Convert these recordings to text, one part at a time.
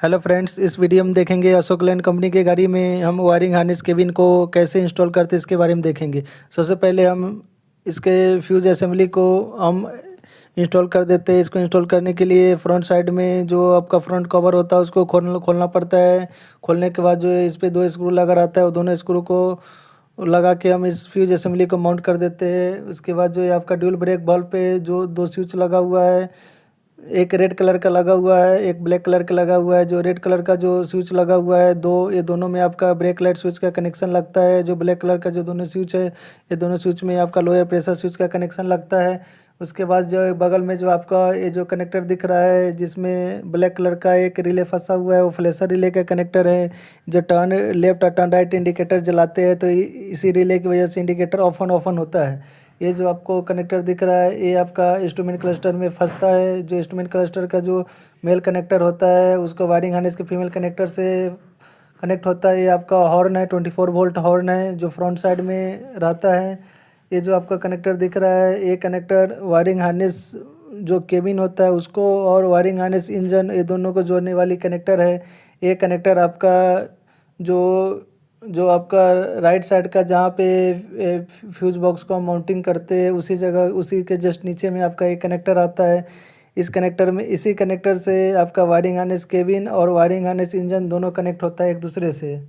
Hello friends, इस video में देखेंगे अशोक लैंड कंपनी की गाड़ी में हम वायरिंग हार्नेस केबिन को कैसे इंस्टॉल करते हैं इसके बारे में देखेंगे। सबसे पहले हम इसके फ्यूज असेंबली को हम इंस्टॉल कर देते हैं। इसको इंस्टॉल करने के लिए फ्रंट साइड में जो आपका फ्रंट कवर होता है उसको खोलना पड़ता है। खोलने के बाद जो है इस पर 2 स्क्रू लगा रहता है, वो दोनों स्क्रू को लगा के हम इस फ्यूज असेंबली को माउंट कर देते हैं। उसके बाद जो है आपका ड्यूल ब्रेक बल्ब पे जो 2 स्विच लगा हुआ है, एक रेड कलर का लगा हुआ है, एक ब्लैक कलर का लगा हुआ है। जो रेड कलर का जो स्विच लगा हुआ है ये दोनों में आपका ब्रेक लाइट स्विच का कनेक्शन लगता है। जो ब्लैक कलर का जो दोनों स्विच है, ये दोनों स्विच में आपका लोअर प्रेशर स्विच का कनेक्शन लगता है। उसके बाद जो है बगल में जो आपका ये जो कनेक्टर दिख रहा है जिसमें ब्लैक कलर का एक रिले फंसा हुआ है, वो फ्लैशर रिले का कनेक्टर है। जो टर्न लेफ्ट और टर्न राइट इंडिकेटर जलाते हैं तो इसी रिले की वजह से इंडिकेटर ऑफ ऑन होता है। ये जो आपको कनेक्टर दिख रहा है ये आपका इंस्ट्रूमेंट क्लस्टर में फंसता है। जो इंस्ट्रूमेंट क्लस्टर का जो मेल कनेक्टर होता है उसको वायरिंग हार्नेस के फीमेल कनेक्टर से कनेक्ट होता है। ये आपका हॉर्न है, 24 वोल्ट हॉर्न है जो फ्रंट साइड में रहता है। ये जो आपका कनेक्टर दिख रहा है ये कनेक्टर वायरिंग हार्नेस जो केबिन होता है उसको और वायरिंग हार्नेस इंजन ये दोनों को जोड़ने वाली कनेक्टर है। ये कनेक्टर आपका जो जो आपका राइट साइड का जहाँ पे फ्यूज बॉक्स को हम माउंटिंग करते हैं उसी जगह उसी के जस्ट नीचे में आपका एक कनेक्टर आता है। इसी कनेक्टर से आपका वायरिंग हार्नेस केबिन और वायरिंग हार्नेस इंजन दोनों कनेक्ट होता है एक दूसरे से।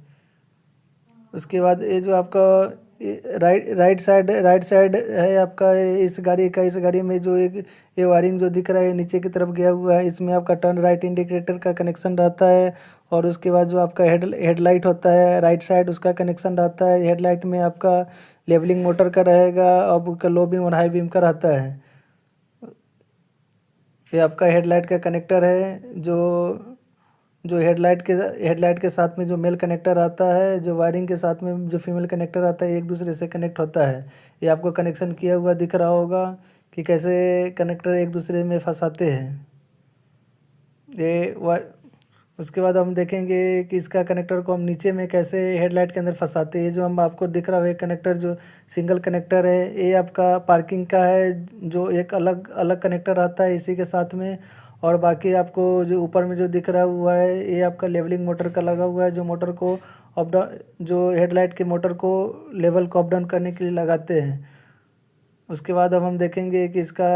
उसके बाद ये जो आपका राइट साइड है आपका इस गाड़ी में जो एक ये वायरिंग जो दिख रहा है नीचे की तरफ गया हुआ है, इसमें आपका टर्न राइट इंडिकेटर का कनेक्शन रहता है। और उसके बाद जो आपका हेडलाइट होता है राइट साइड उसका कनेक्शन रहता है। हेडलाइट में आपका लेवलिंग मोटर का रहेगा और उसका लो बीम और हाई बीम का रहता है। ये आपका हेडलाइट का कनेक्टर है जो जो हेडलाइट के साथ में जो मेल कनेक्टर आता है, जो वायरिंग के साथ में जो फीमेल कनेक्टर आता है एक दूसरे से कनेक्ट होता है। ये आपको कनेक्शन किया हुआ दिख रहा होगा कि कैसे कनेक्टर एक दूसरे में फंसाते हैं। ये वा उसके बाद हम देखेंगे कि इसका कनेक्टर को हम नीचे में कैसे हेडलाइट के अंदर फंसाते हैं। ये जो हम आपको दिख रहा है कनेक्टर जो सिंगल कनेक्टर है ये आपका पार्किंग का है, जो एक अलग अलग कनेक्टर आता है इसी के साथ में। और बाकी आपको जो ऊपर में जो दिख रहा हुआ है ये आपका लेवलिंग मोटर का लगा हुआ है, जो मोटर को अप डाउन जो हेडलाइट के मोटर को लेवल को अप डाउन करने के लिए लगाते हैं। उसके बाद अब हम देखेंगे कि इसका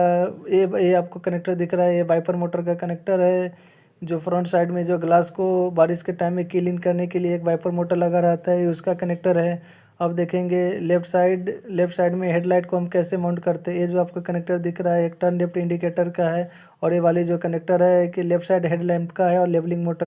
ये आपको कनेक्टर दिख रहा है ये वाइपर मोटर का कनेक्टर है। जो फ्रंट साइड में जो ग्लास को बारिश के टाइम में क्लीन करने के लिए एक वाइपर मोटर लगा रहता है, ये उसका कनेक्टर है। अब देखेंगे लेफ्ट साइड में हेडलाइट को हम कैसे माउंट करते हैं। ये जो आपको कनेक्टर दिख रहा है एक टर्न लेफ्ट इंडिकेटर का है और ये वाली जो कनेक्टर है कि लेफ्ट साइड हेडलैम्प का है और लेवलिंग मोटर